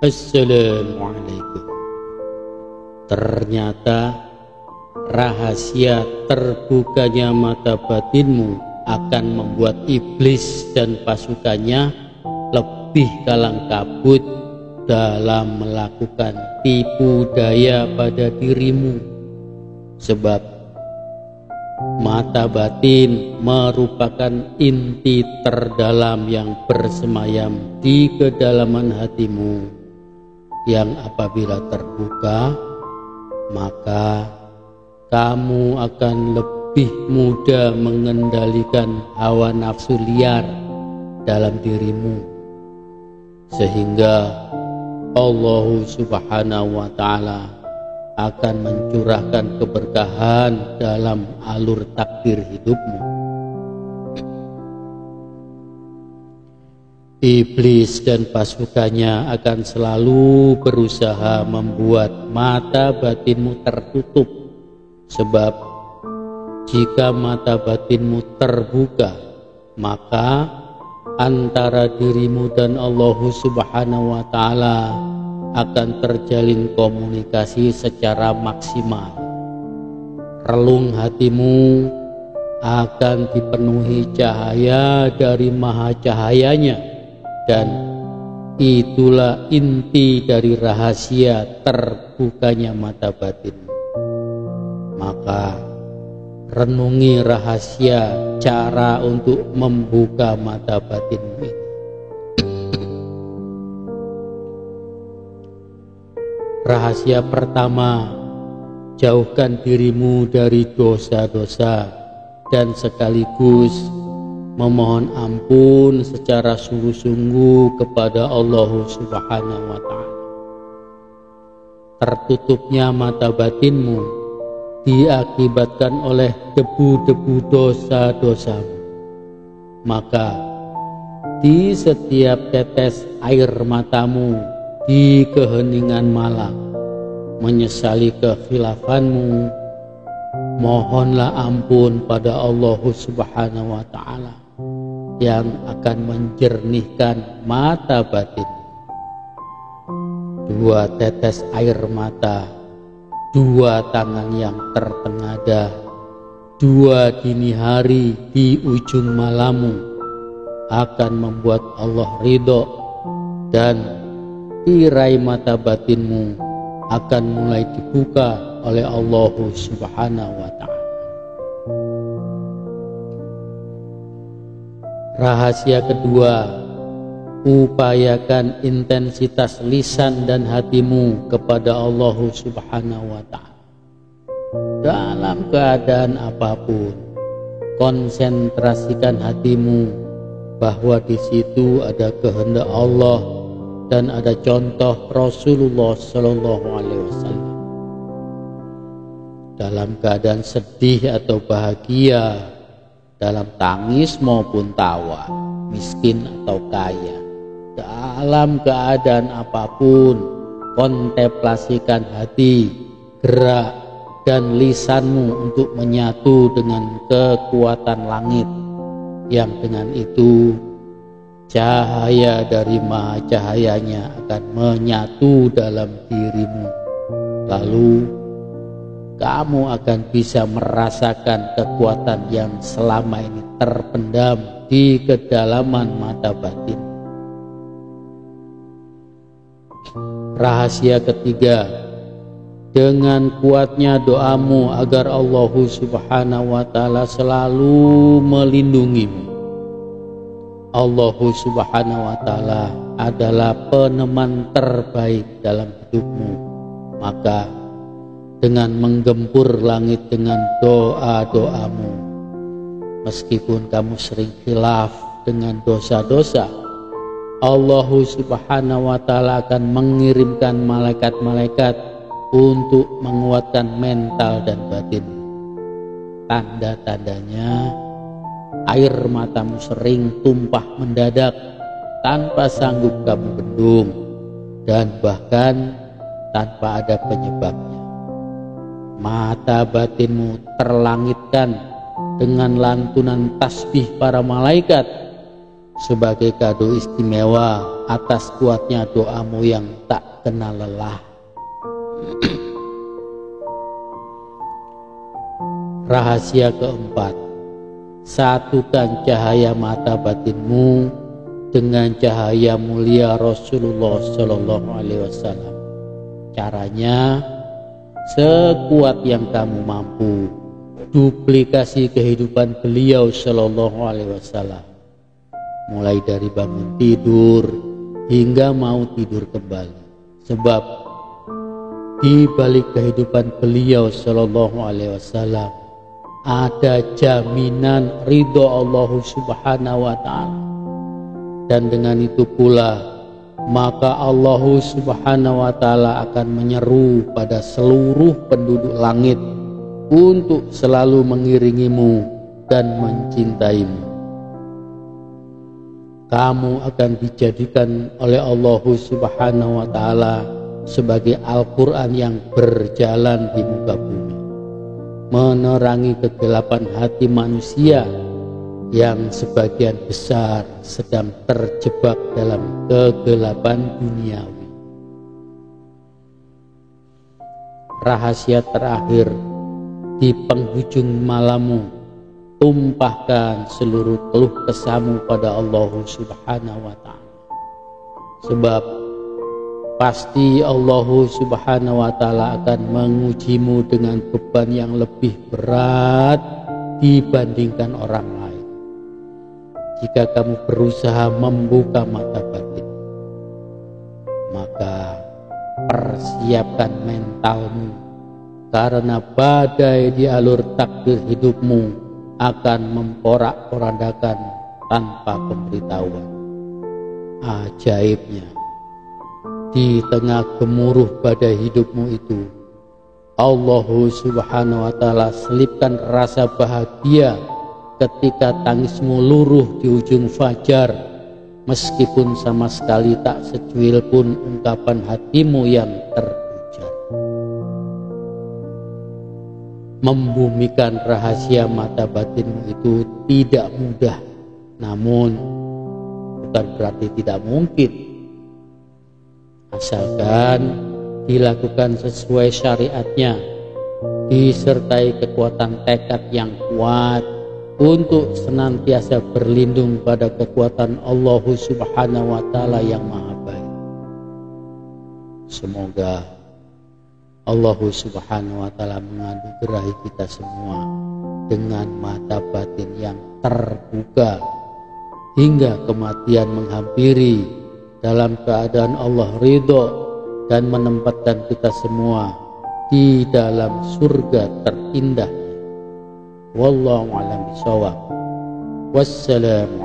Assalamualaikum. Ternyata rahasia terbukanya mata batinmu akan membuat iblis dan pasukannya lebih kalang kabut dalam melakukan tipu daya pada dirimu. Sebab mata batin merupakan inti terdalam yang bersemayam di kedalaman hatimu, yang apabila terbuka maka kamu akan lebih mudah mengendalikan hawa nafsu liar dalam dirimu, sehingga Allah Subhanahu wa ta'ala akan mencurahkan keberkahan dalam alur takdir hidupmu. Iblis dan pasukannya akan selalu berusaha membuat mata batinmu tertutup, sebab jika mata batinmu terbuka, maka antara dirimu dan Allah Subhanahu wa ta'ala akan terjalin komunikasi secara maksimal. Relung hatimu akan dipenuhi cahaya dari maha cahayanya, dan itulah inti dari rahasia terbukanya mata batin. Maka renungi rahasia cara untuk membuka mata batinmu ini. Rahasia pertama, jauhkan dirimu dari dosa-dosa dan sekaligus memohon ampun secara sungguh-sungguh kepada Allah Subhanahu wa ta'ala. Tertutupnya mata batinmu diakibatkan oleh debu-debu dosa-dosamu. Maka di setiap tetes air matamu di keheningan malam menyesali kekhilafanmu, mohonlah ampun pada Allah Subhanahu wa ta'ala yang akan menjernihkan mata batin. Dua tetes air mata, dua tangan yang tertengadah, dua dini hari di ujung malammu akan membuat Allah ridho, dan tirai mata batinmu akan mulai dibuka oleh Allah Subhanahu wa ta'ala. Rahasia kedua, upayakan intensitas lisan dan hatimu kepada Allah Subhanahu wa ta'ala. Dalam keadaan apapun, konsentrasikan hatimu bahwa di situ ada kehendak Allah dan ada contoh Rasulullah Shallallahu Alaihi Wasallam. Dalam keadaan sedih atau bahagia, dalam tangis maupun tawa, miskin atau kaya, dalam keadaan apapun, kontemplasikan hati, gerak, dan lisanmu untuk menyatu dengan kekuatan langit, yang dengan itu cahaya dari maha cahayanya akan menyatu dalam dirimu. Lalu kamu akan bisa merasakan kekuatan yang selama ini terpendam di kedalaman mata batin. Rahasia ketiga, dengan kuatnya doamu agar Allah Subhanahu wa ta'ala selalu melindungimu. Allah Subhanahu wa ta'ala adalah peneman terbaik dalam hidupmu. Maka dengan menggempur langit dengan doa-doamu, meskipun kamu sering khilaf dengan dosa-dosa, Allah Subhanahu wa ta'ala akan mengirimkan malaikat-malaikat untuk menguatkan mental dan batin. Tanda-tandanya, air matamu sering tumpah mendadak tanpa sanggup kamu bendung, dan bahkan tanpa ada penyebabnya. Mata batinmu terlangitkan dengan lantunan tasbih para malaikat sebagai kado istimewa atas kuatnya doamu yang tak kenal lelah. Rahasia keempat, satukan cahaya mata batinmu dengan cahaya mulia Rasulullah Shallallahu Alaihi Wasallam. Caranya, sekuat yang kamu mampu, duplikasi kehidupan beliau Shallallahu Alaihi Wasallam, mulai dari bangun tidur hingga mau tidur kembali. Sebab di balik kehidupan beliau Shallallahu Alaihi Wasallam ada jaminan ridho Allah Subhanahu wa Ta'ala, dan dengan itu pula maka Allah Subhanahu wa Ta'ala akan menyeru pada seluruh penduduk langit untuk selalu mengiringimu dan mencintaimu. Kamu akan dijadikan oleh Allah Subhanahu wa Ta'ala sebagai Al-Quran yang berjalan di muka bumi, menerangi kegelapan hati manusia yang sebagian besar sedang terjebak dalam kegelapan duniawi. Rahasia terakhir, di penghujung malammu, tumpahkan seluruh keluh kesahmu pada Allah Subhanahu wa Ta'ala. Sebab pasti Allah Subhanahu wa Ta'ala akan mengujimu dengan beban yang lebih berat dibandingkan orang lain. Jika kamu berusaha membuka mata batin, maka persiapkan mentalmu, karena badai di alur takdir hidupmu akan memporak-porandakan tanpa pemberitahuan. Ajaibnya, di tengah gemuruh badai hidupmu itu, Allah Subhanahu wa Ta'ala selipkan rasa bahagia ketika tangismu luruh di ujung fajar, meskipun sama sekali tak secuil pun ungkapan hatimu yang terpujar. Membumikan rahasia mata batinmu itu tidak mudah, namun bukan berarti tidak mungkin, asalkan dilakukan sesuai syariatnya, disertai kekuatan tekad yang kuat untuk senantiasa berlindung pada kekuatan Allah Subhanahu wa Ta'ala yang Maha Baik. Semoga Allah Subhanahu wa Ta'ala menganugerahi kita semua dengan mata batin yang terbuka hingga kematian menghampiri, dalam keadaan Allah ridho dan menempatkan kita semua di dalam surga terindah. Wallahu a'lam bishawab. Wassalamu